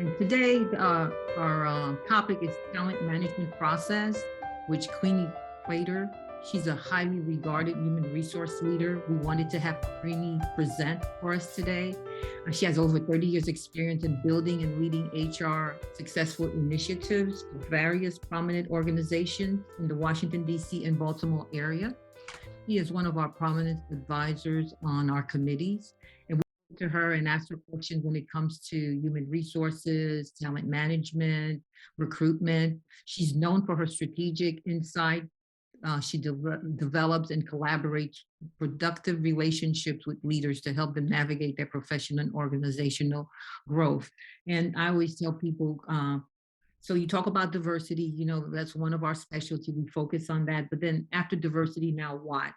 And today, our topic is talent management process, which Queenie Plater, she's a highly regarded human resource leader. We wanted to have Queenie present for us today. She has over 30 years experience in building and leading HR successful initiatives for various prominent organizations in the Washington, D.C. and Baltimore area. He is one of our prominent advisors on our committees. And we to her and ask her questions when it comes to human resources, talent management, recruitment. She's known for her strategic insight. She develops and collaborates productive relationships with leaders to help them navigate their professional and organizational growth. And I always tell people, so you talk about diversity, that's one of our specialty. We focus on that. But then after diversity, now what?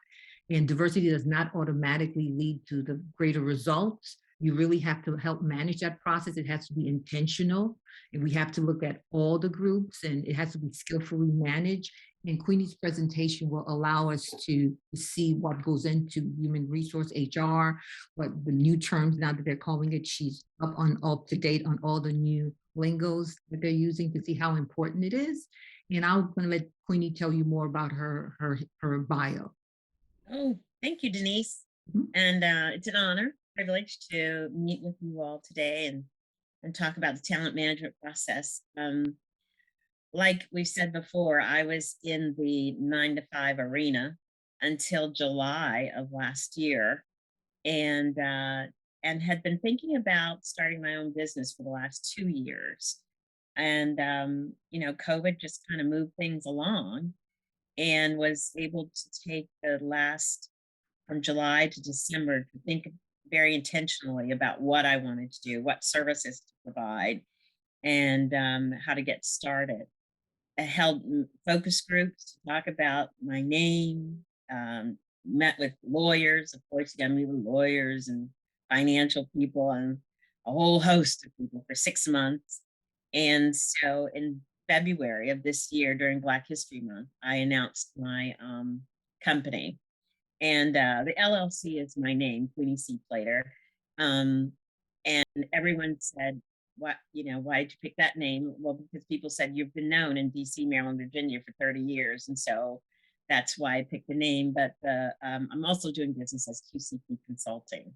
And diversity does not automatically lead to the greater results. You really have to help manage that process. It has to be intentional. And we have to look at all the groups and it has to be skillfully managed. And Queenie's presentation will allow us to see what goes into human resource HR, what the new terms now that they're calling it. She's up to date on all the new lingos that they're using to see how important it is. And I'm going to let Queenie tell you more about her bio. Oh, thank you, Denise. Mhm. And it's an honor, privilege to meet with you all today and talk about the talent management process. Like we've said before, I was in the 9 to 5 arena until July of last year, and had been thinking about starting my own business for the last 2 years. And COVID just kind of moved things along, and was able to take the last from July to December to think very intentionally about what I wanted to do, what services to provide, and how to get started. I held focus groups to talk about my name, met with lawyers. Of course, you got to meet with lawyers and financial people and a whole host of people for 6 months. And so in February of this year, during Black History Month, I announced my company. And the LLC is my name, Queenie C. Plater. Um, and everyone said, why did you pick that name? Well, because people said you've been known in DC, Maryland, Virginia for 30 years. And so that's why I picked the name. But I'm also doing business as QCP Consulting.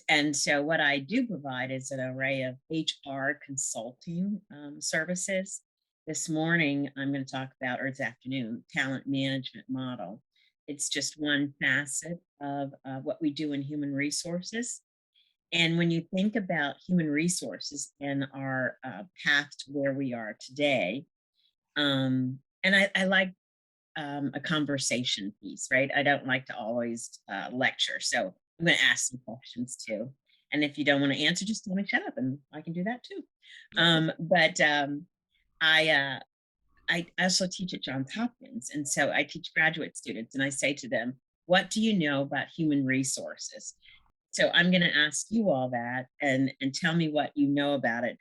And so what I do provide is an array of HR consulting services. This morning, I'm going to talk about, or this afternoon, talent management model. It's just one facet of what we do in human resources. And when you think about human resources and our path to where we are today, and I like a conversation piece, right? I don't like to always lecture. So I'm going to ask some questions too. And if you don't want to answer, just tell me shut up and I can do that too. But I also teach at Johns Hopkins. And so I teach graduate students and I say to them, what do you know about human resources? So I'm going to ask you all that and tell me what you know about it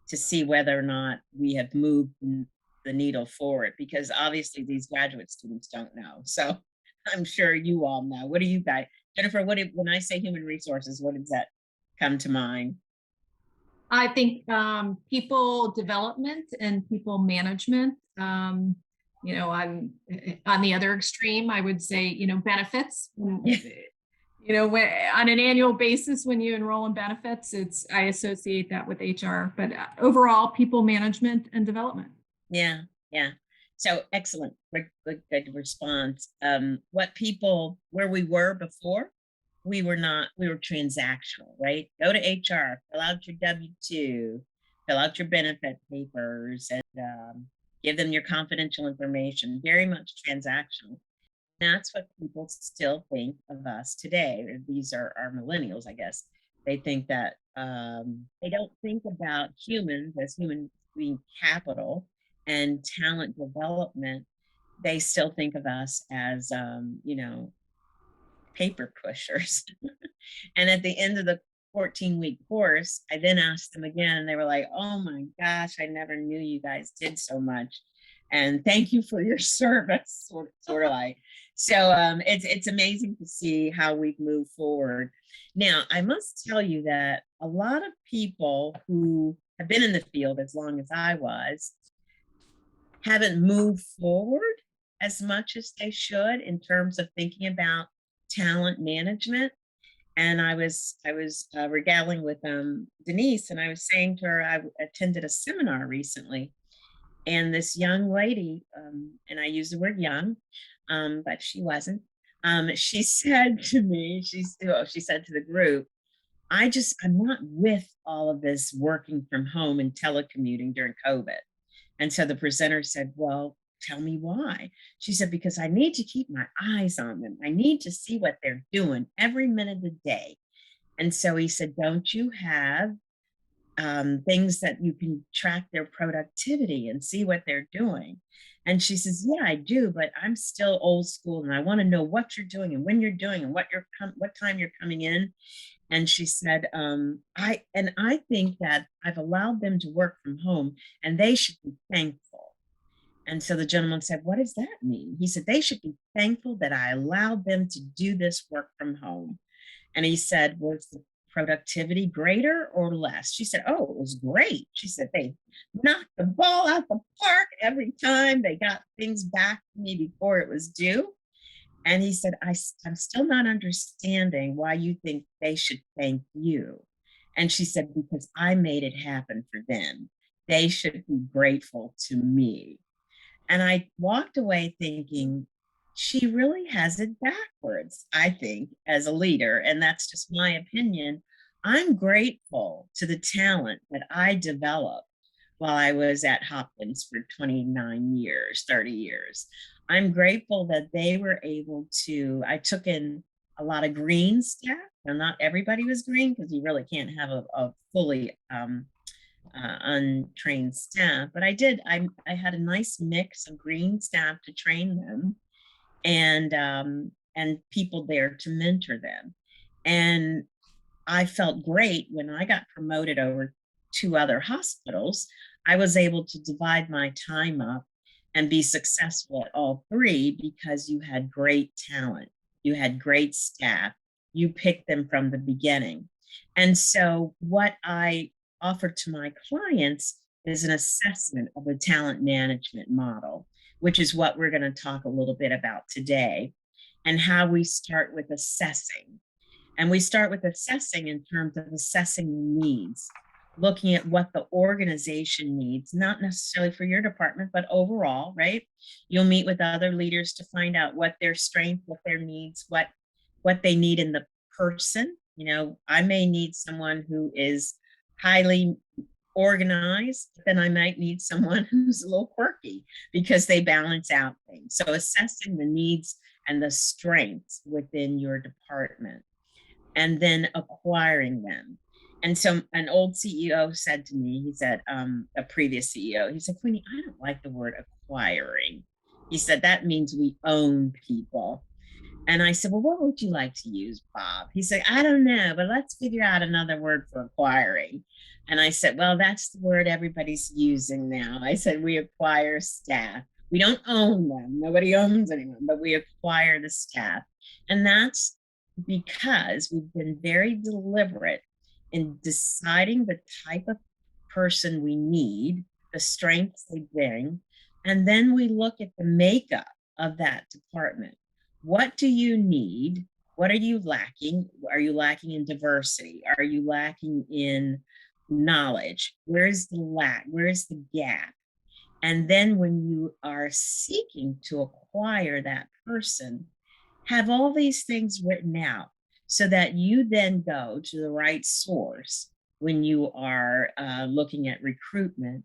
to see whether or not we have moved the needle forward, because obviously these graduate students don't know. So I'm sure you all know. What do you guys, Jennifer, when I say human resources, what does that come to mind? I think people development and people management. I'm on the other extreme. I would say, benefits. When, on an annual basis, when you enroll in benefits, I associate that with HR. But overall, people management and development. Yeah. So excellent, good response. Where we were before, we were transactional, right? Go to HR, fill out your W-2, fill out your benefit papers, and give them your confidential information. Very much transactional. That's what people still think of us today. These are our millennials, I guess. They think that they don't think about humans as human being capital and talent development. They still think of us as, paper pushers. And at the end of the 14-week course, I then asked them again, and they were like, oh my gosh, I never knew you guys did so much. And thank you for your service, sort of like. So it's amazing to see how we've moved forward. Now, I must tell you that a lot of people who have been in the field as long as I was, haven't moved forward as much as they should in terms of thinking about talent management. And I was regaling with Denise, and I was saying to her, I attended a seminar recently, and this young lady, and I use the word young, but she wasn't. She said to me, she said to the group, I'm not with all of this working from home and telecommuting during COVID. And so the presenter said, well, tell me why. She said, because I need to keep my eyes on them. I need to see what they're doing every minute of the day. And so he said, don't you have things that you can track their productivity and see what they're doing? And she says, yeah, I do, but I'm still old school and I want to know what you're doing and when you're doing and what time you're coming in. And she said, I think that I've allowed them to work from home and they should be thankful. And so the gentleman said, what does that mean? He said, they should be thankful that I allowed them to do this work from home. And he said, was the productivity greater or less? She said, oh, it was great. She said, they knocked the ball out the park every time. They got things back to me before it was due. And he said, I'm still not understanding why you think they should thank you. And she said, because I made it happen for them. They should be grateful to me. And I walked away thinking, she really has it backwards, I think, as a leader. And that's just my opinion. I'm grateful to the talent that I developed while I was at Hopkins for 29 years, 30 years. I'm grateful that they were able to, I took in a lot of green staff. Now, not everybody was green because you really can't have a fully untrained staff, but I had a nice mix of green staff to train them and people there to mentor them. And I felt great when I got promoted over 2 other hospitals. I was able to divide my time up and be successful at all 3 because you had great talent, you had great staff, you picked them from the beginning. And so what I offer to my clients is an assessment of the talent management model, which is what we're going to talk a little bit about today, and how we start with assessing. And we start with assessing in terms of assessing needs, looking at what the organization needs, not necessarily for your department, but overall, right? You'll meet with other leaders to find out what their strength, what their needs, what they need in the person. You know, I may need someone who is highly organized, but then I might need someone who's a little quirky because they balance out things. So assessing the needs and the strengths within your department, and then acquiring them. And so an old CEO said to me, he said, a previous CEO, he said, Queenie, I don't like the word acquiring. He said, that means we own people. And I said, well, what would you like to use, Bob? He said, I don't know, but let's figure out another word for acquiring. And I said, well, that's the word everybody's using now. I said, we acquire staff. We don't own them. Nobody owns anyone, but we acquire the staff. And that's because we've been very deliberate in deciding the type of person we need, the strengths they bring, and then we look at the makeup of that department. What do you need? What are you lacking? Are you lacking in diversity? Are you lacking in knowledge? Where's the lack? Where's the gap? And then when you are seeking to acquire that person, have all these things written out so that you then go to the right source when you are looking at recruitment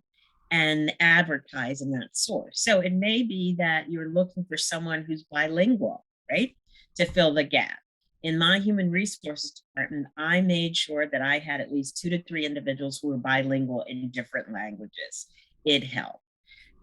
and advertising that source. So it may be that you're looking for someone who's bilingual, right, to fill the gap. In my human resources department, I made sure that I had at least 2 to 3 individuals who were bilingual in different languages. It helped.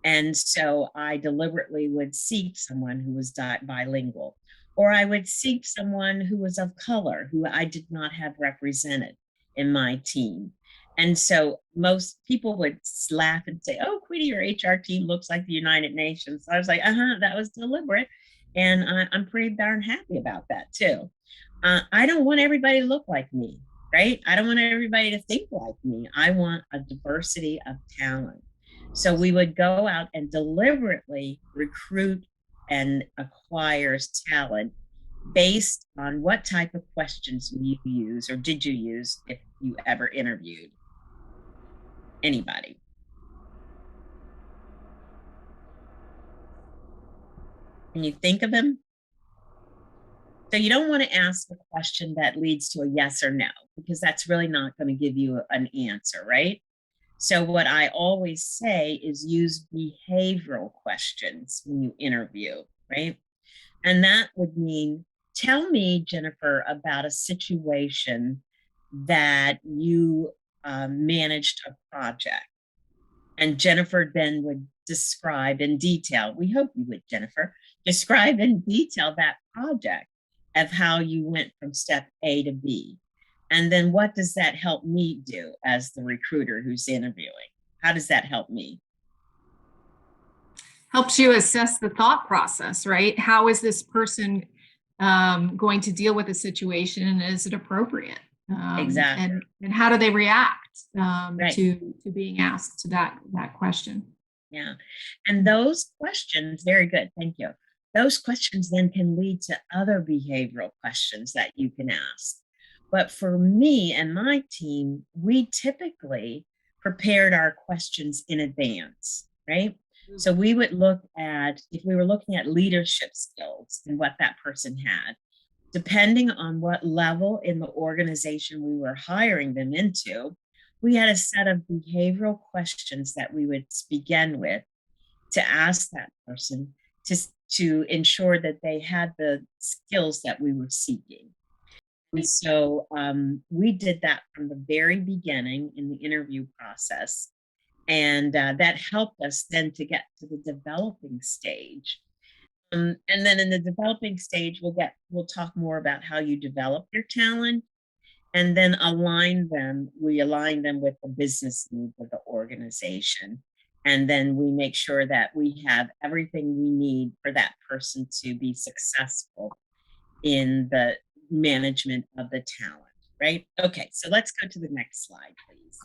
And so I deliberately would seek someone who was bilingual, or I would seek someone who was of color, who I did not have represented in my team. And so most people would laugh and say, oh, Queenie, your HR team looks like the United Nations. So I was like, that was deliberate. And I'm pretty darn happy about that too. I don't want everybody to look like me, right? I don't want everybody to think like me. I want a diversity of talent. So we would go out and deliberately recruit and acquire talent based on what type of questions you use, or did you use if you ever interviewed anybody. Can you think of them? So you don't want to ask a question that leads to a yes or no, because that's really not going to give you an answer, right? So what I always say is use behavioral questions when you interview, right? And that would mean, tell me, Jennifer, about a situation that you managed a project. And Jennifer then would describe in detail, we hope you would, Jennifer, describe in detail that project of how you went from step A to B. And then what does that help me do as the recruiter who's interviewing? How does that help me? Helps you assess the thought process, right? How is this person going to deal with a situation, and is it appropriate? Exactly. And how do they react Right. to being asked to that question? Yeah. And those questions, very good. Thank you. Those questions then can lead to other behavioral questions that you can ask. But for me and my team, we typically prepared our questions in advance, right? So we would look at, if we were looking at leadership skills and what that person had, depending on what level in the organization we were hiring them into, we had a set of behavioral questions that we would begin with to ask that person to ensure that they had the skills that we were seeking. And so we did that from the very beginning in the interview process. And that helped us then to get to the developing stage. And then in the developing stage, we'll talk more about how you develop your talent, and then we align them with the business needs of the organization. And then we make sure that we have everything we need for that person to be successful in the management of the talent, right? Okay, so let's go to the next slide, please.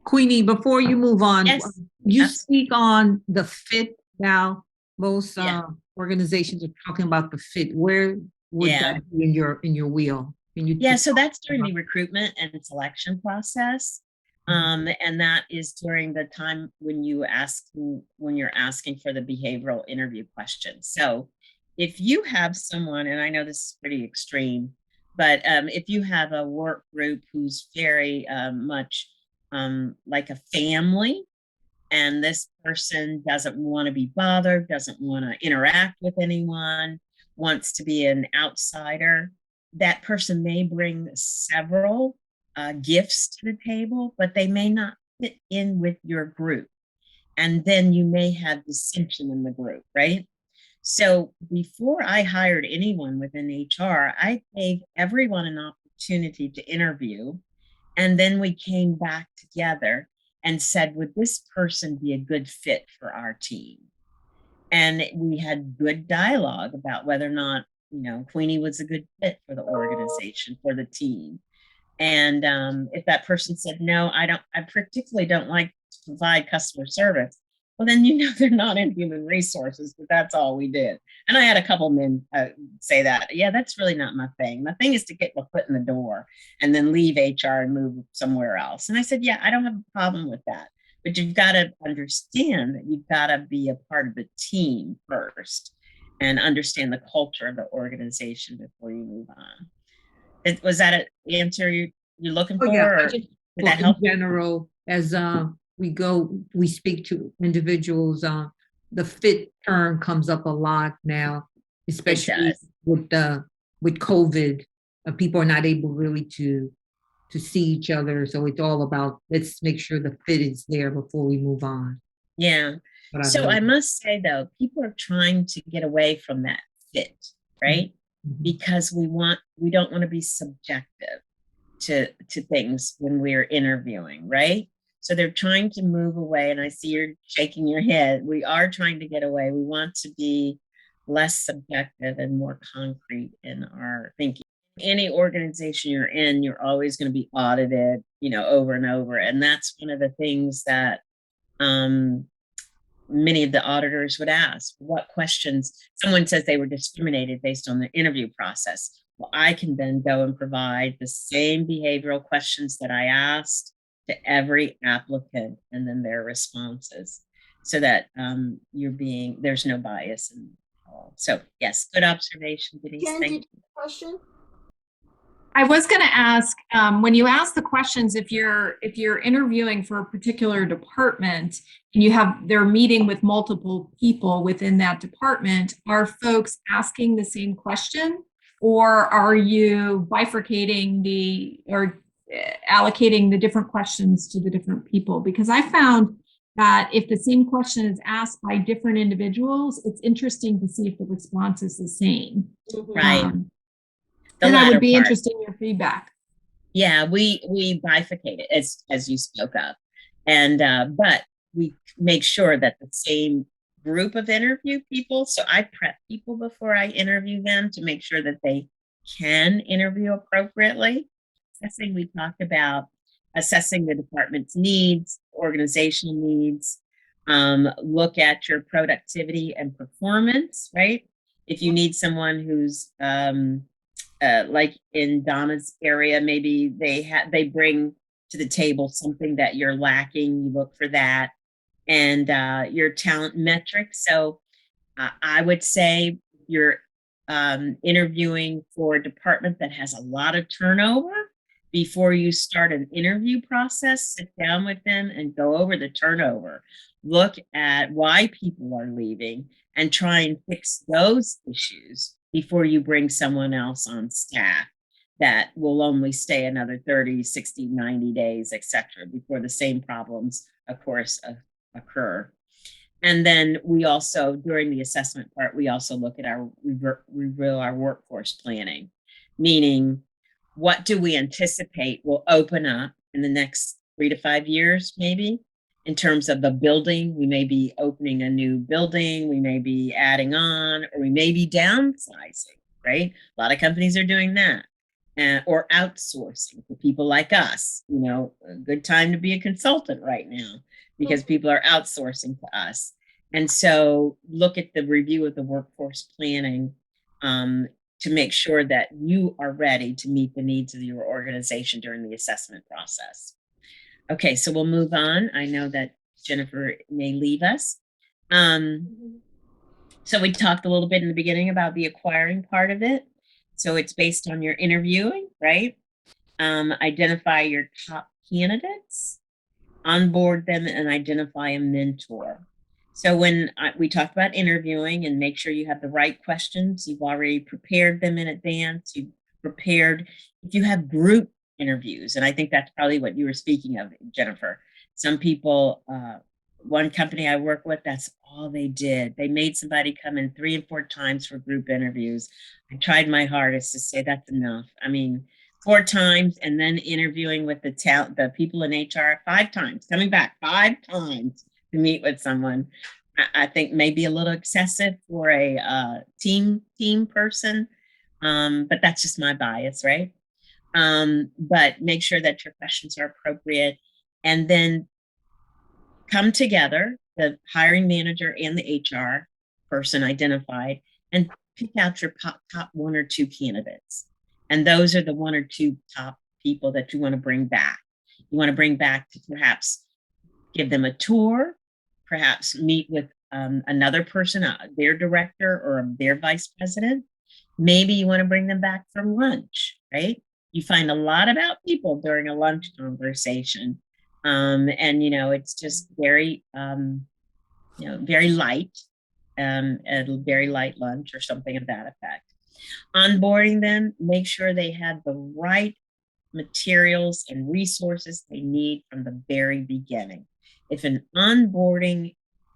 Queenie, before you move on, Yes, you absolutely. speak on the fit now. Most Yeah. organizations are talking about the fit. Where would Yeah. that be in your wheel? Can you Yeah, just so that's talk during the about- recruitment and selection process. Mhm. And that is during the time when you're asking for the behavioral interview questions. So if you have someone, and I know this is pretty extreme, but if you have a work group who's very much like a family, and this person doesn't want to be bothered, doesn't want to interact with anyone, wants to be an outsider, that person may bring several gifts to the table, but they may not fit in with your group. And then you may have dissension in the group, right? So before I hired anyone within HR, I gave everyone an opportunity to interview. And then we came back together and said, would this person be a good fit for our team? And we had good dialogue about whether or not, Queenie was a good fit for the organization, for the team. And if that person said, no, I particularly don't like to provide customer service, well, then they're not in human resources, but that's all we did. And I had a couple men say that, yeah, that's really not my thing. My thing is to get my foot in the door and then leave HR and move somewhere else. And I said, yeah, I don't have a problem with that. But you've got to understand that you've got to be a part of the team first and understand the culture of the organization before you move on. Was that an answer you're looking for? Oh, yeah. Or did that help? In general, as we speak to individuals, the fit term comes up a lot now, especially with COVID. People are not able really to see each other. So it's all about, let's make sure the fit is there before we move on. Yeah. So I must say though, people are trying to get away from that fit, right? Mm-hmm. Because we don't want to be subjective to things when we're interviewing, right? So they're trying to move away, and I see you're shaking your head. We are trying to get away. We want to be less subjective and more concrete in our thinking. Any organization you're in, you're always going to be audited, over and over. And that's one of the things that um, many of the auditors would ask. What questions? Someone says they were discriminated based on the interview process. Well, I can then go and provide the same behavioral questions that I asked to every applicant and then their responses, so that there's no bias in all. So yes, good observation, Denise. Jen, Thank did you. you have a question? I was going to ask, when you ask the questions, if you're interviewing for a particular department and they're meeting with multiple people within that department, are folks asking the same question, or are you bifurcating or allocating the different questions to the different people? Because I found that if the same question is asked by different individuals, it's interesting to see if the response is the same. Right. And I would be interested in your feedback. Yeah, we bifurcate it as you spoke of, and but we make sure that the same group of interview people. So I prep people before I interview them to make sure that they can interview appropriately. Assessing, we talked about assessing the department's needs, organizational needs. Look at your productivity and performance. Right, if you need someone who's like in Donna's area, maybe they bring to the table something that you're lacking. You look for that, and your talent metrics. So I would say you're interviewing for a department that has a lot of turnover. Before you start an interview process, sit down with them and go over the turnover. Look at why people are leaving and try and fix those issues before you bring someone else on staff that will only stay another 30, 60, 90 days, etc., before the same problems, of course, occur. And then we also, during the assessment part, we also look at our workforce planning, meaning what do we anticipate will open up in the next 3 to 5 years, maybe, in terms of the building. We may be opening a new building, we may be adding on, or we may be downsizing, right? A lot of companies are doing that. Or outsourcing for people like us. A good time to be a consultant right now because people are outsourcing to us. And so look at the review of the workforce planning to make sure that you are ready to meet the needs of your organization during the assessment process. Okay, so we'll move on. I know that Jennifer may leave us. So we talked a little bit in the beginning about the acquiring part of it. So it's based on your interviewing, right? Identify your top candidates, onboard them, and identify a mentor. So when we talk about interviewing, and make sure you have the right questions, you've already prepared them in advance, you've prepared, if you have group interviews, and I think that's probably what you were speaking of, Jennifer. Some people, one company I work with, that's all they did. They made somebody come in 3 and 4 times for group interviews. I tried my hardest to say that's enough. I mean, 4 times, and then interviewing with the people in HR 5 times, coming back 5 times to meet with someone. I think maybe a little excessive for a team person, but that's just my bias, right? But make sure that your questions are appropriate, and then come together, the hiring manager and the HR person identified, and pick out your top 1 or 2 candidates. And those are the 1 or 2 top people that you want to bring back. You want to bring back to perhaps give them a tour, perhaps meet with another person, their director or their vice president. Maybe you want to bring them back for lunch, right? You find a lot about people during a lunch conversation. And, it's just very, very light, a very light lunch or something of that effect. Onboarding them, make sure they have the right materials and resources they need from the very beginning. If an onboarding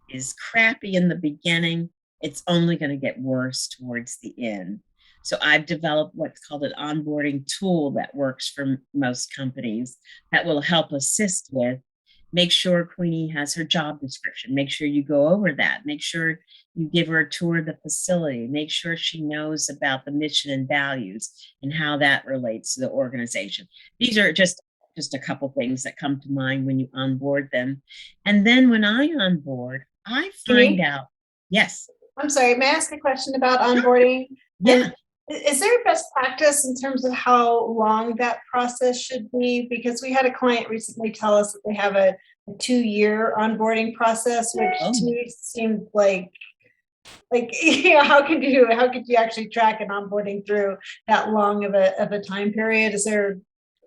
is crappy in the beginning, it's only going to get worse towards the end. So I've developed what's called an onboarding tool that works for most companies that will help assist with Make sure Queenie has her job description. Make sure you go over that. Make sure you give her a tour of the facility. Make sure she knows about the mission and values and how that relates to the organization. These are just a couple things that come to mind when you onboard them. And then when I onboard, I find Queenie? out, yes, I'm sorry, may I ask a question about onboarding? yeah, And is there a best practice in terms of how long that process should be? Because we had a client recently tell us that they have a 2-year onboarding process, which oh, to me seemed like how could you actually track an onboarding through that long of a time period? Is there,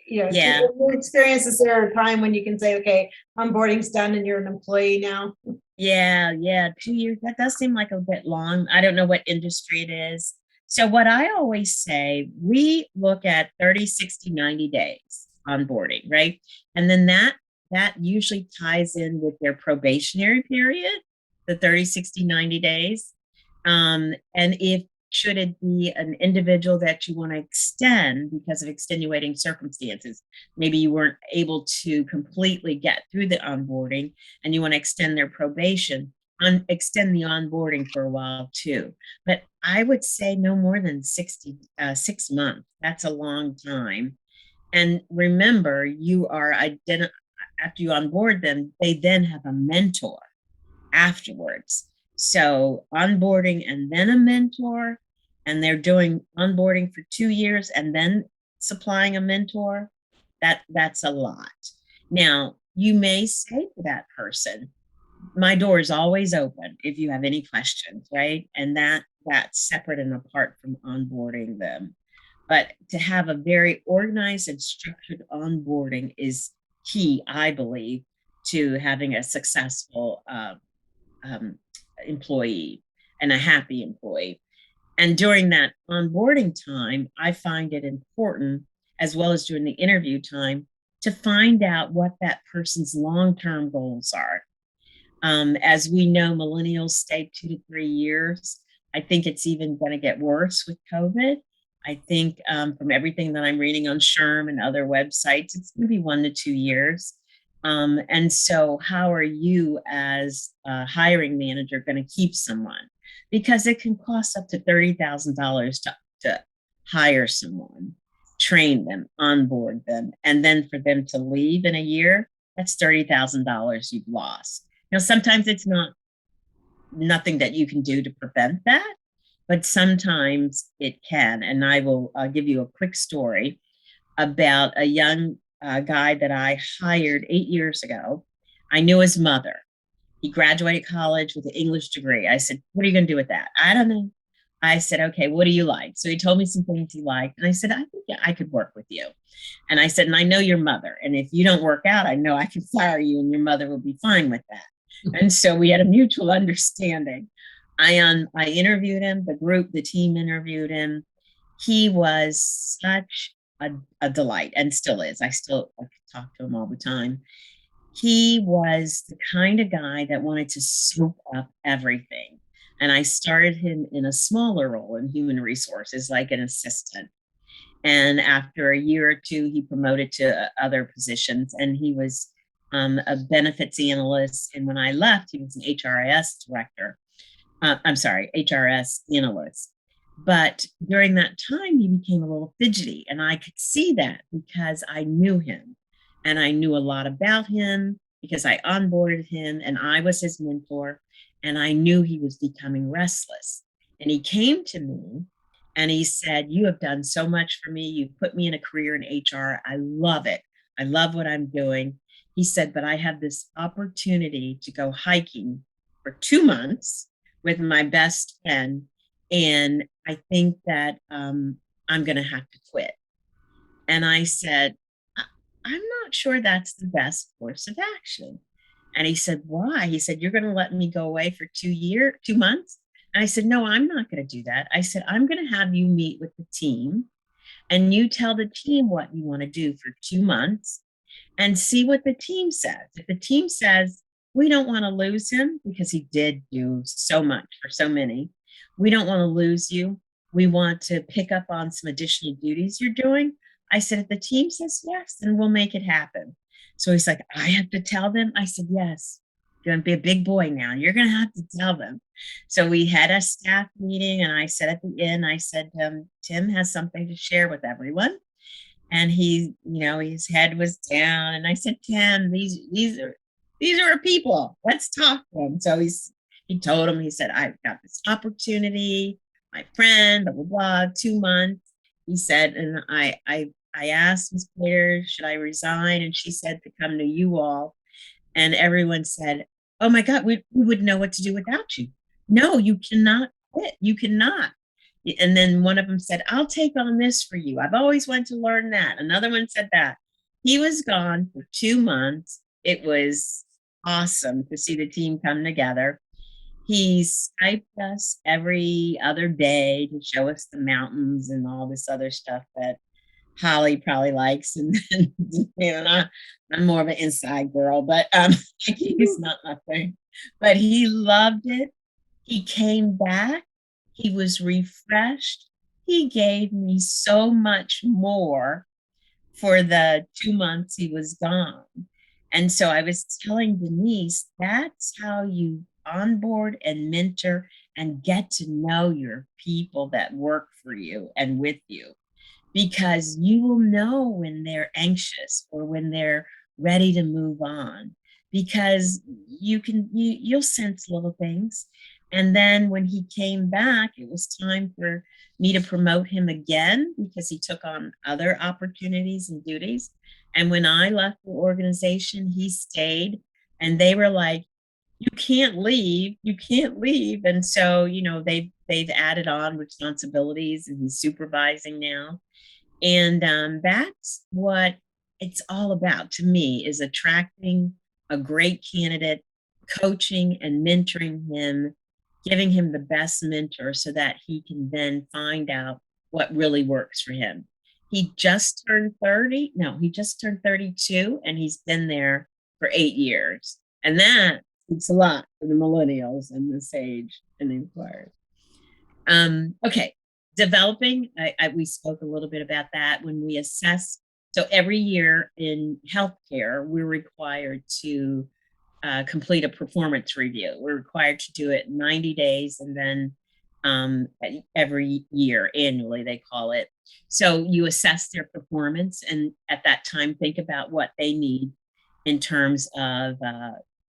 yeah. in your experience, is there a time when you can say, okay, onboarding's done and you're an employee now? Yeah, 2 years. That does seem like a bit long. I don't know what industry it is. So what I always say, we look at 30, 60, 90 days onboarding, right? And then that usually ties in with their probationary period, the 30, 60, 90 days. And if should it be an individual that you want to extend because of extenuating circumstances, maybe you weren't able to completely get through the onboarding and you want to extend their probation, extend the onboarding for a while too. But I would say no more than 6 months. That's a long time. And remember, you are after you onboard them, they then have a mentor afterwards. So onboarding and then a mentor, and they're doing onboarding for 2 years and then supplying a mentor. That's a lot. Now, you may say to that person, my door is always open if you have any questions, right? And that's separate and apart from onboarding them. But to have a very organized and structured onboarding is key, I believe, to having a successful um, employee and a happy employee. And during that onboarding time, I find it important, as well as during the interview time, to find out what that person's long-term goals are. As we know, millennials stay 2 to 3 years. I think it's even going to get worse with COVID. I think from everything that I'm reading on SHRM and other websites, it's going to be 1 to 2 years. And so how are you as a hiring manager going to keep someone? Because it can cost up to $30,000 to hire someone, train them, onboard them, and then for them to leave in a year, that's $30,000 you've lost. Now, sometimes it's nothing that you can do to prevent that, but sometimes it can. And I will give you a quick story about a young guy that I hired 8 years ago. I knew his mother. He graduated college with an English degree. I said, what are you going to do with that? I don't know. I said, okay, what do you like? So he told me some things he liked. And I said, I think I could work with you. And I said, and I know your mother. And if you don't work out, I know I can fire you and your mother will be fine with that. And so we had a mutual understanding. I interviewed him, the team interviewed him. He was such a delight and still is. I talk to him all the time. He was the kind of guy that wanted to soak up everything. And I started him in a smaller role in human resources, like an assistant. And after a year or two, he promoted to other positions, and he was a benefits analyst. And when I left, he was an HRIS director. I'm sorry, HRS analyst. But during that time, he became a little fidgety, and I could see that because I knew him and I knew a lot about him because I onboarded him and I was his mentor, and I knew he was becoming restless. And he came to me and he said, you have done so much for me. You've put me in a career in HR. I love it. I love what I'm doing. He said, but I have this opportunity to go hiking for 2 months with my best friend. And I think that I'm going to have to quit. And I said, I'm not sure that's the best course of action. And he said, why? He said, you're going to let me go away for 2 months? And I said, no, I'm not going to do that. I said, I'm going to have you meet with the team and you tell the team what you want to do for 2 months and see what the team says. If the team says, we don't want to lose him because he did do so much for so many, we don't want to lose you. We want to pick up on some additional duties you're doing. I said, if the team says yes, then we'll make it happen. So he's like, I have to tell them? I said, yes, you're going to be a big boy now. You're going to have to tell them. So we had a staff meeting, and I said at the end, I said, Tim has something to share with everyone. And he, his head was down. And I said, Tim, these are our people. Let's talk to them. So he told him, he said, I've got this opportunity, my friend, blah, blah, blah, 2 months. He said, and I asked Ms. Claire, should I resign? And she said to come to you all. And everyone said, oh my God, we wouldn't know what to do without you. No, you cannot quit. You cannot. And then one of them said, I'll take on this for you. I've always wanted to learn that. Another one said that. He was gone for 2 months. It was awesome to see the team come together. He Skyped us every other day to show us the mountains and all this other stuff that Holly probably likes. And then, I'm more of an inside girl, but he's not my thing. But he loved it. He came back. He was refreshed. He gave me so much more for the 2 months he was gone. And so I was telling Denise, that's how you onboard and mentor and get to know your people that work for you and with you, because you will know when they're anxious or when they're ready to move on, because you'll sense little things. And then when he came back, it was time for me to promote him again because he took on other opportunities and duties. And when I left the organization, he stayed, and they were like, you can't leave. And so, they've added on responsibilities, and he's supervising now. And that's what it's all about to me, is attracting a great candidate, coaching and mentoring him, giving him the best mentor so that he can then find out what really works for him. He just turned 30. No, he just turned 32, and he's been there for 8 years. And that speaks a lot for the millennials and the sage and the inquirers. Okay, developing, we spoke a little bit about that when we assess. So every year in healthcare, we're required to complete a performance review. We're required to do it 90 days and then every year, annually, they call it. So you assess their performance, and at that time, think about what they need in terms of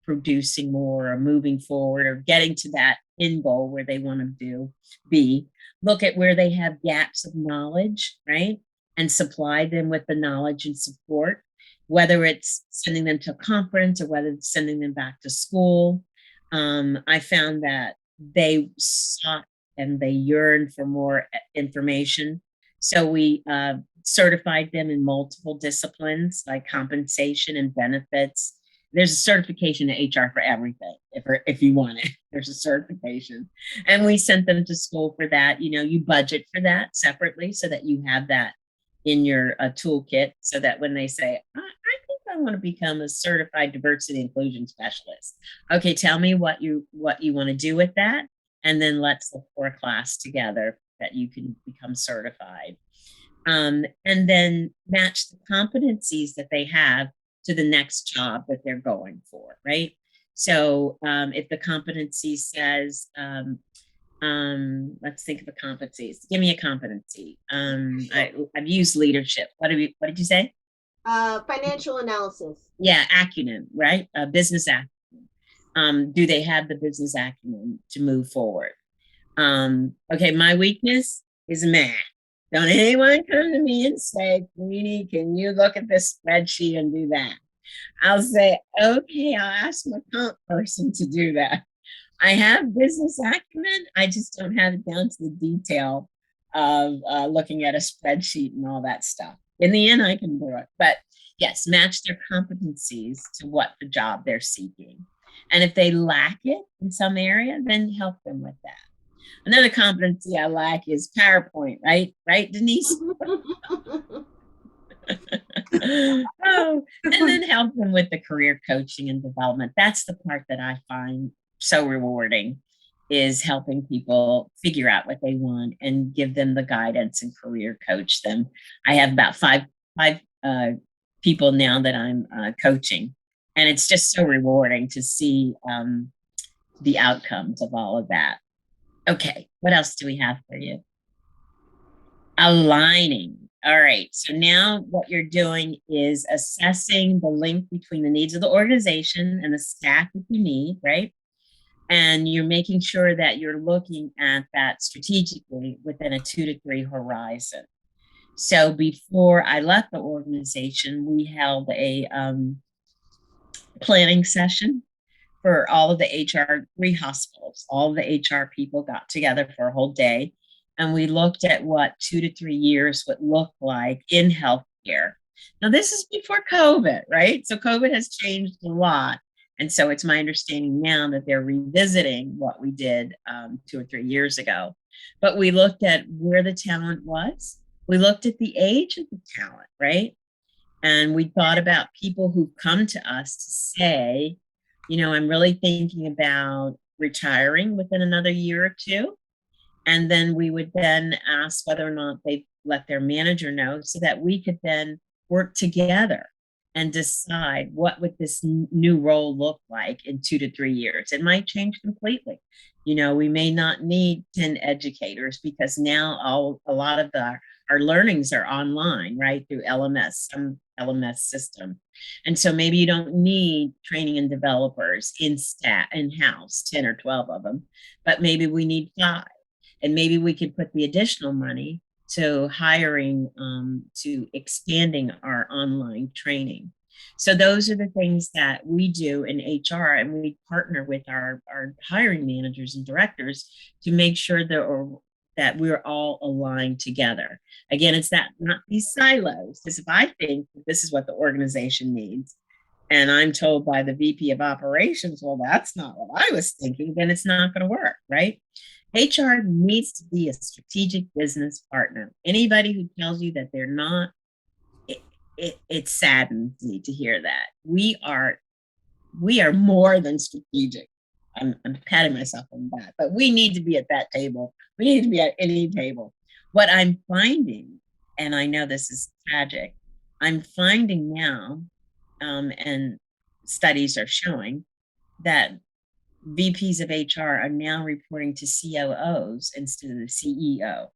producing more or moving forward or getting to that end goal where they want to be. Look at where they have gaps of knowledge, right? And supply them with the knowledge and support, whether it's sending them to a conference or whether it's sending them back to school. I found that they sought and they yearned for more information. So we certified them in multiple disciplines like compensation and benefits. There's a certification in HR for everything. If you want it, there's a certification. And we sent them to school for that. You budget for that separately so that you have that in your toolkit, so that when they say, I think I want to become a certified diversity inclusion specialist. Okay, tell me what you want to do with that. And then let's look for a class together that you can become certified. And then match the competencies that they have to the next job that they're going for, right? So if the competency says, let's think of the competencies. Give me a competency. I've used leadership. What did you say? Financial analysis. Yeah, acumen, right? Business acumen. Do they have the business acumen to move forward? Okay, my weakness is math. Don't anyone come to me and say, Queenie, can you look at this spreadsheet and do that? I'll say, okay, I'll ask my comp person to do that. I have business acumen. I just don't have it down to the detail of looking at a spreadsheet and all that stuff. In the end, I can do it. But yes, match their competencies to what the job they're seeking. And if they lack it in some area, then help them with that. Another competency I lack is PowerPoint, right? Right, Denise? Oh, and then help them with the career coaching and development. That's the part that I find so rewarding, is helping people figure out what they want and give them the guidance and career coach them. I have about five people now that I'm coaching. And it's just so rewarding to see the outcomes of all of that. Okay, what else do we have for you? Aligning. All right, so now what you're doing is assessing the link between the needs of the organization and the staff that you need, right? And you're making sure that you're looking at that strategically within a 2 to 3 horizon. So before I left the organization, we held a planning session for all of the HR, 3 hospitals. All of the HR people got together for a whole day, and we looked at what 2 to 3 years would look like in healthcare. Now, this is before COVID, right? So COVID has changed a lot. And so it's my understanding now that they're revisiting what we did 2 or 3 years ago. But we looked at where the talent was. We looked at the age of the talent, right? And we thought about people who come to us to say, you know, I'm really thinking about retiring within another year or 2. And then we would then ask whether or not they let their manager know so that we could then work together and decide what would this new role look like in 2 to 3 years. It might change completely. You know, we may not need 10 educators because now a lot of our learnings are online, right, through LMS, some LMS system. And so maybe you don't need training and developers in-house, 10 or 12 of them, but maybe we need 5. And maybe we could put the additional money to hiring, to expanding our online training. So those are the things that we do in HR, and we partner with our hiring managers and directors to make sure that we're all aligned together. Again, it's that not these silos. Because if I think that this is what the organization needs, and I'm told by the VP of operations, well, that's not what I was thinking, then it's not going to work, right? HR needs to be a strategic business partner. Anybody who tells you that they're not, it saddens me to hear that. We are more than strategic. I'm patting myself on the back, but we need to be at that table. We need to be at any table. What I'm finding, and I know this is tragic, I'm finding now, and studies are showing that VPs of HR are now reporting to COOs instead of the CEO.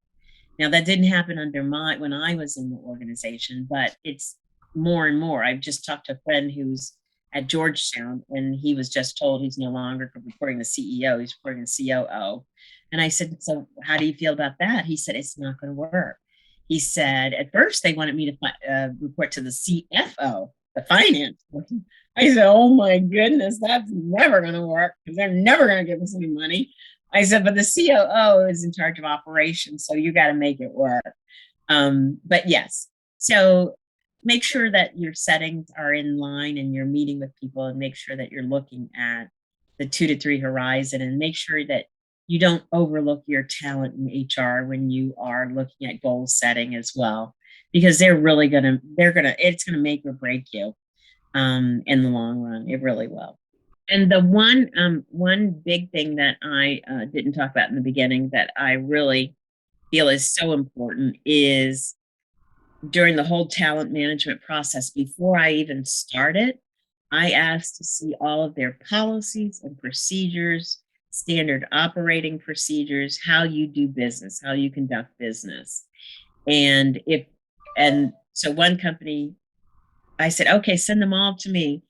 Now, that didn't happen when I was in the organization, but it's more and more. I've just talked to a friend who's at Georgetown, and he was just told he's no longer reporting the CEO, he's reporting the COO. And I said, so how do you feel about that? He said, it's not going to work. He said, at first they wanted me to report to the CFO, the finance person. I said, oh my goodness, that's never going to work because they're never going to give us any money. I said, but the COO is in charge of operations, so you got to make it work. But yes, so make sure that your settings are in line and you're meeting with people, and make sure that you're looking at the 2 to 3 horizon, and make sure that you don't overlook your talent in HR when you are looking at goal setting as well, because it's going to make or break you in the long run. It really will. And the one big thing that I didn't talk about in the beginning that I really feel is so important is during the whole talent management process, before I even started, I asked to see all of their policies and procedures, standard operating procedures, how you do business, how you conduct business. And so one company, I said, okay, send them all to me.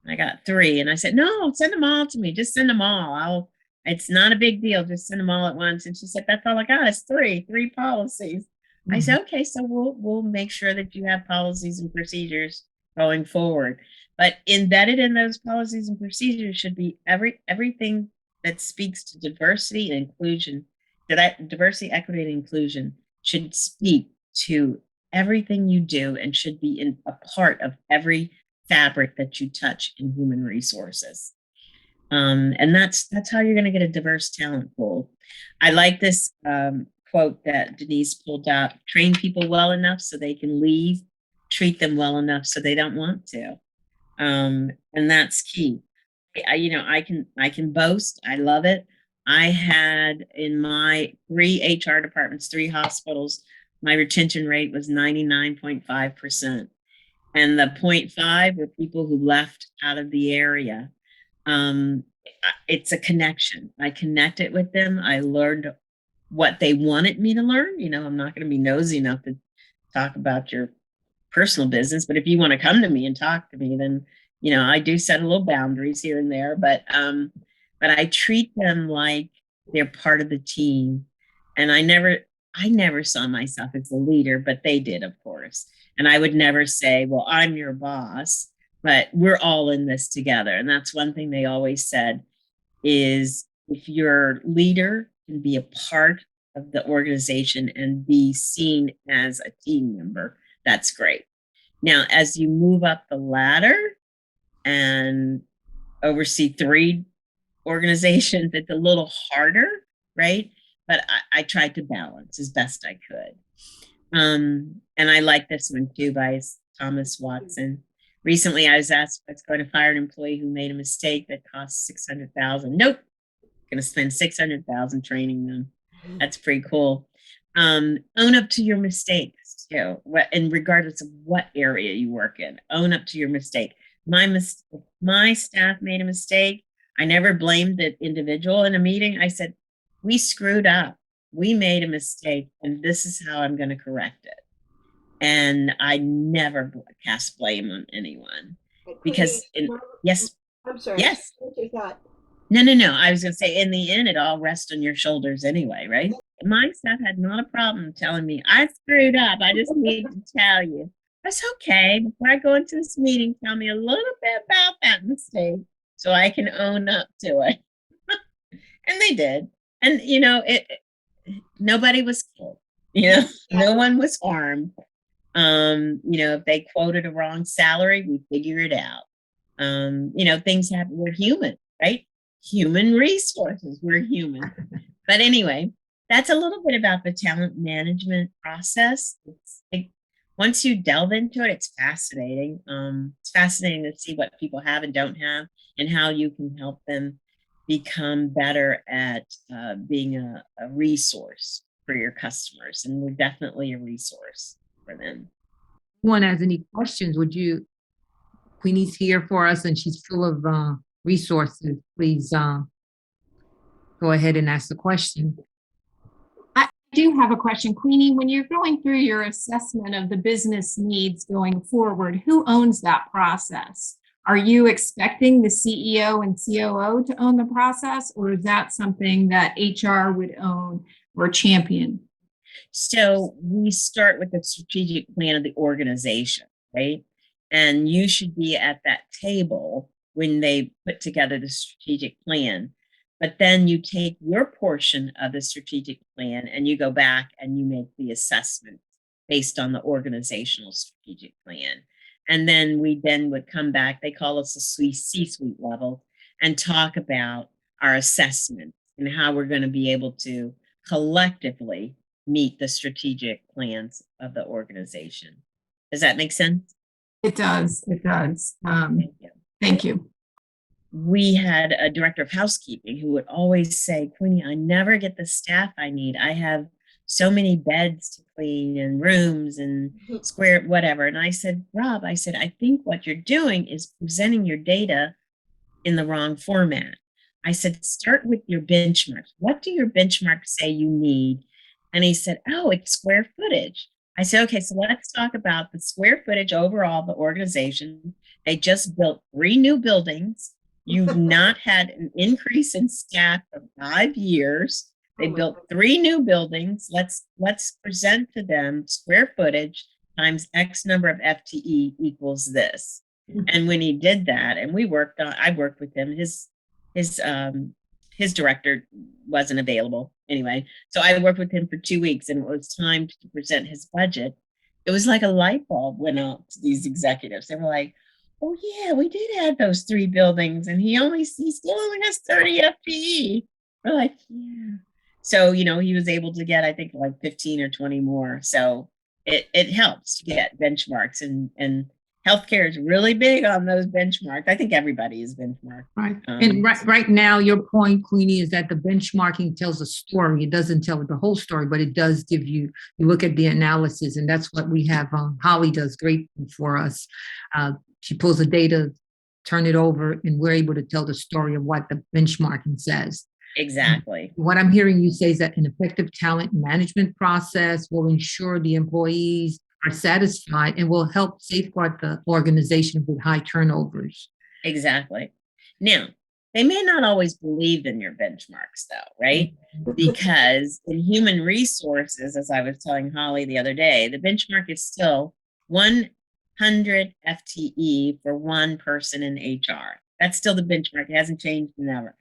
I got 3. And I said, no, send them all to me. Just send them all. It's not a big deal. Just send them all at once. And she said, that's all I got is 3 policies. Mm-hmm. I said, okay, so we'll make sure that you have policies and procedures going forward. But embedded in those policies and procedures should be everything that speaks to diversity and inclusion. Diversity, equity, and inclusion should speak to everything you do and should be a part of every fabric that you touch in human resources. And that's how you're going to get a diverse talent pool. I like this quote that Denise pulled out: train people well enough so they can leave, treat them well enough so they don't want to. And that's key. I can boast. I love it. I had in my 3 HR departments, 3 hospitals, my retention rate was 99.5%. And the 0.5 were people who left out of the area. It's a connection. I connected with them. I learned what they wanted me to learn. I'm not going to be nosy enough to talk about your personal business, but if you want to come to me and talk to me, then I do set a little boundaries here and there, but I treat them like they're part of the team. And I never saw myself as a leader, but they did, of course. And I would never say, well, I'm your boss, but we're all in this together. And that's one thing they always said is, if your leader can be a part of the organization and be seen as a team member, that's great. Now, as you move up the ladder and oversee 3 organizations, it's a little harder, right? But I tried to balance as best I could. And I like this one too, by Thomas Watson. Recently, I was asked if I was going to fire an employee who made a mistake that cost $600,000. Nope, going to spend $600,000 training them. That's pretty cool. Own up to your mistakes, and regardless of what area you work in, own up to your mistake. My staff made a mistake. I never blamed the individual in a meeting. I said, we screwed up. We made a mistake, and this is how I'm going to correct it. And I never cast blame on anyone. Because, yes. I'm sorry. Yes. What's your thought? No. I was going to say, in the end, it all rests on your shoulders anyway, right? My staff had not a problem telling me, I screwed up. I just need to tell you. That's okay. Before I go into this meeting, tell me a little bit about that mistake so I can own up to it. And they did. And, nobody was killed. No one was harmed. If they quoted a wrong salary, we figure it out. Things happen. We're human, right? Human resources. We're human. But anyway, that's a little bit about the talent management process. Once you delve into it, it's fascinating. It's fascinating to see what people have and don't have, and how you can help them become better at being a resource for your customers. And we're definitely a resource for them. If anyone has any questions, Queenie's here for us and she's full of resources. Please go ahead and ask the question. I do have a question, Queenie. When you're going through your assessment of the business needs going forward, who owns that process? Are you expecting the CEO and COO to own the process, or is that something that HR would own or champion? So we start with the strategic plan of the organization, right? And you should be at that table when they put together the strategic plan. But then you take your portion of the strategic plan and you go back and you make the assessment based on the organizational strategic plan. And then we would come back, they call us a C-suite level, and talk about our assessment and how we're going to be able to collectively meet the strategic plans of the organization. Does that make sense? It does. It does. Thank you. Thank you. We had a director of housekeeping who would always say, Queenie, I never get the staff I need. I have so many beds to clean and rooms and square, whatever. And I said, Rob, I think what you're doing is presenting your data in the wrong format. I said, start with your benchmarks. What do your benchmarks say you need? And he said, oh, it's square footage. I said, okay, so let's talk about the square footage overall of the organization. They just built 3 new buildings. You've not had an increase in staff for 5 years. They built 3 new buildings. Let's present to them square footage times X number of FTE equals this. And when he did that, and I worked with him, his director wasn't available anyway. So I worked with him for 2 weeks, and it was time to present his budget. It was like a light bulb went out to these executives. They were like, oh yeah, we did have those 3 buildings, and he still only has 30 FTE. We're like, yeah. So, he was able to get, I think, like 15 or 20 more. So it helps to get benchmarks and healthcare is really big on those benchmarks. I think everybody is benchmarked. Right. And right now, your point, Queenie, is that the benchmarking tells a story. It doesn't tell the whole story, but it does give you look at the analysis, and that's what we have. Holly does great for us. She pulls the data, turn it over, and we're able to tell the story of what the benchmarking says. Exactly. What I'm hearing you say is that an effective talent management process will ensure the employees are satisfied and will help safeguard the organization with high turnovers. Exactly. Now, they may not always believe in your benchmarks though, right? Because in human resources, as I was telling Holly the other day, the benchmark is still 100 FTE for one person in HR. That's still the benchmark. It hasn't changed never.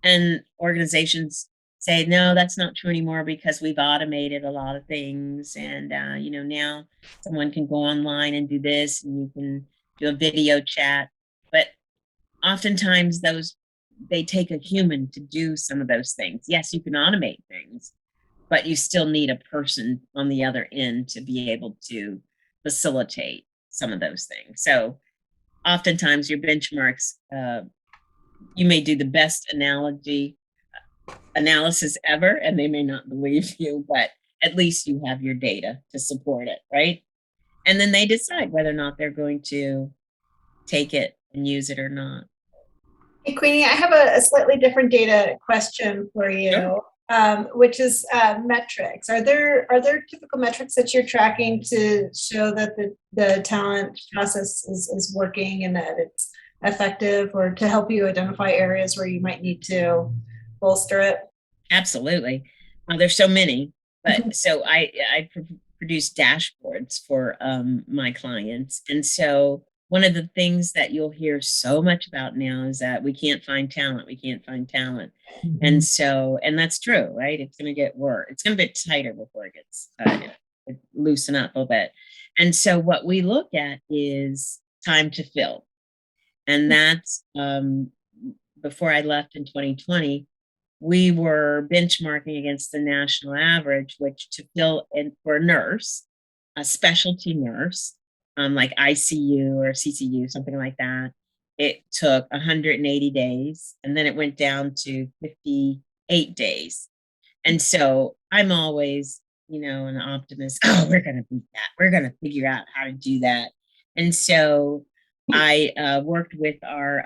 And organizations say, no, that's not true anymore because we've automated a lot of things. And, now someone can go online and do this, and you can do a video chat. But oftentimes they take a human to do some of those things. Yes, you can automate things, but you still need a person on the other end to be able to facilitate some of those things. So oftentimes your benchmarks, you may do the best analysis ever, and they may not believe you, but at least you have your data to support it, right? And then they decide whether or not they're going to take it and use it or not. Hey, Queenie, I have a slightly different data question for you, Sure. Which is metrics. Are there typical metrics that you're tracking to show that the talent process is working and that it's effective, or to help you identify areas where you might need to bolster it? Absolutely. There's so many, but so I produce dashboards for my clients. And so one of the things that you'll hear so much about now is that we can't find talent. We can't find talent. And so, and that's true, right? It's going to get worse. It's going to get tighter before it gets it loosen up a little bit. And so what we look at is time to fill. And that's before I left in 2020, we were benchmarking against the national average, which to fill in for a nurse, a specialty nurse, like ICU or CCU, something like that, it took 180 days, and then it went down to 58 days. And so I'm always, an optimist. Oh, we're going to beat that. We're going to figure out how to do that. And so I worked with our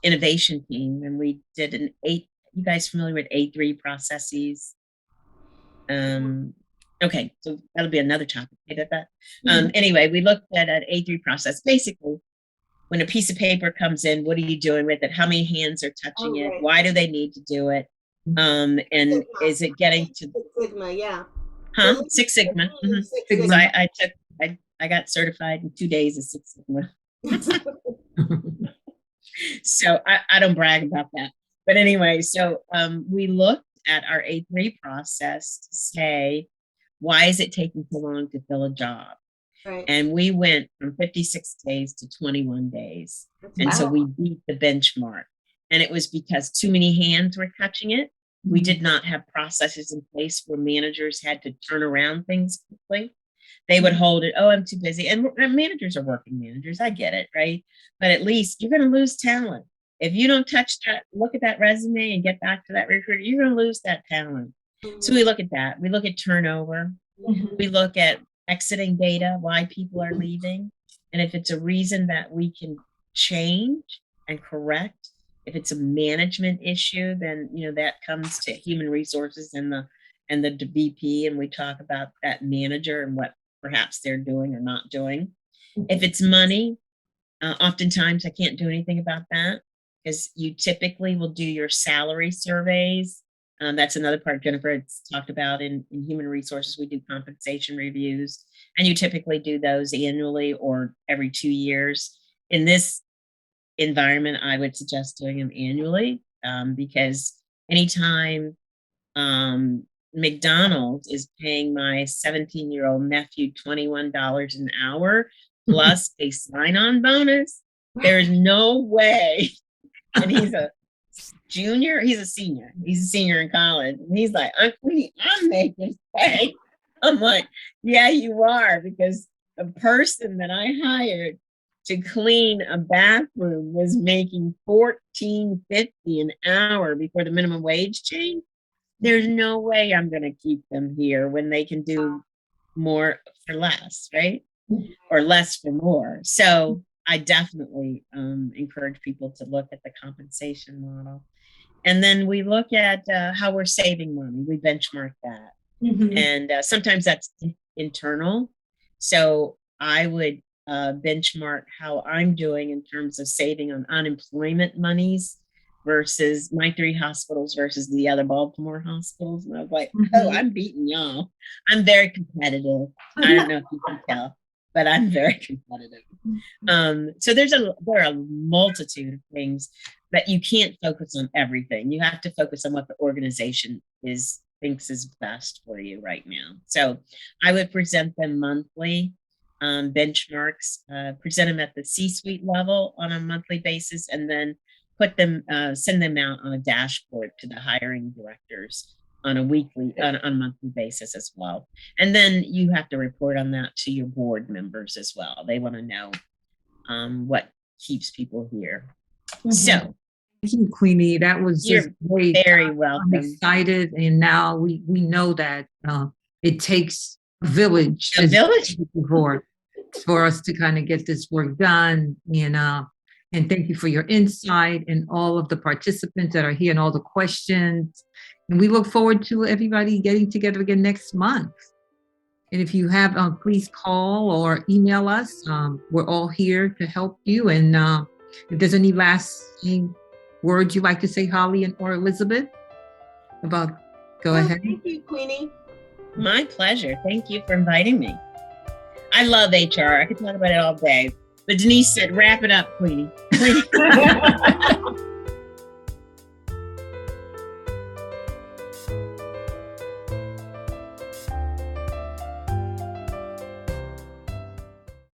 innovation team, and we did you guys familiar with A3 processes? Okay, so that'll be another topic. Anyway, we looked at an A3 process. Basically, when a piece of paper comes in, what are you doing with it? How many hands are touching it? Why do they need to do it? And Sigma. Is it getting to Six Sigma? Yeah. Huh? Six Sigma. Mm-hmm. Because I got certified in 2 days of Six Sigma. So I don't brag about that. But anyway, so we looked at our A3 process to say, why is it taking so long to fill a job? Right. And we went from 56 days to 21 days. And so we beat the benchmark. And it was because too many hands were touching it. We did not have processes in place where managers had to turn around things quickly. They would hold it. Oh, I'm too busy. And managers are working managers. I get it, right? But at least you're going to lose talent. If you don't touch that, look at that resume and get back to that recruiter, you're going to lose that talent. So we look at that. We look at turnover. We look at exiting data, why people are leaving. And if it's a reason that we can change and correct, if it's a management issue, then, that comes to human resources and the VP. And we talk about that manager and what perhaps they're doing or not doing. If it's money, oftentimes I can't do anything about that, because you typically will do your salary surveys. That's another part Jennifer has talked about in human resources. We do compensation reviews, and you typically do those annually or every 2 years. In this environment, I would suggest doing them annually, because anytime McDonald's is paying my 17-year-old nephew $21 an hour plus a sign-on bonus, there's no way. And he's a senior in college. And he's like, I'm making pay. I'm like, yeah, you are, because the person that I hired to clean a bathroom was making $14.50 an hour before the minimum wage change. There's no way I'm going to keep them here when they can do more for less, right? Or less for more. So I definitely encourage people to look at the compensation model. And then we look at how we're saving money. We benchmark that. And sometimes that's internal. So I would benchmark how I'm doing in terms of saving on unemployment monies versus my 3 hospitals versus the other Baltimore hospitals. And I was like, oh, I'm beating y'all. I'm very competitive. I don't know if you can tell, but I'm very competitive. So there are a multitude of things, but you can't focus on everything. You have to focus on what the organization thinks is best for you right now. So I would present them monthly, benchmarks, present them at the C-suite level on a monthly basis, and then send them out on a dashboard to the hiring directors on a monthly basis as well. And then you have to report on that to your board members as well. They want to know what keeps people here. So thank you, Queenie. That was just great. Very welcome. I'm excited, and now we know that it takes a village. For us to kind of get this work done. And thank you for your insight and all of the participants that are here and all the questions. And we look forward to everybody getting together again next month. And if you have, please call or email us. We're all here to help you. And if there's any last words you'd like to say, Holly or Elizabeth, go ahead. Thank you, Queenie. My pleasure. Thank you for inviting me. I love HR. I could talk about it all day. But Denise said, wrap it up, Queenie.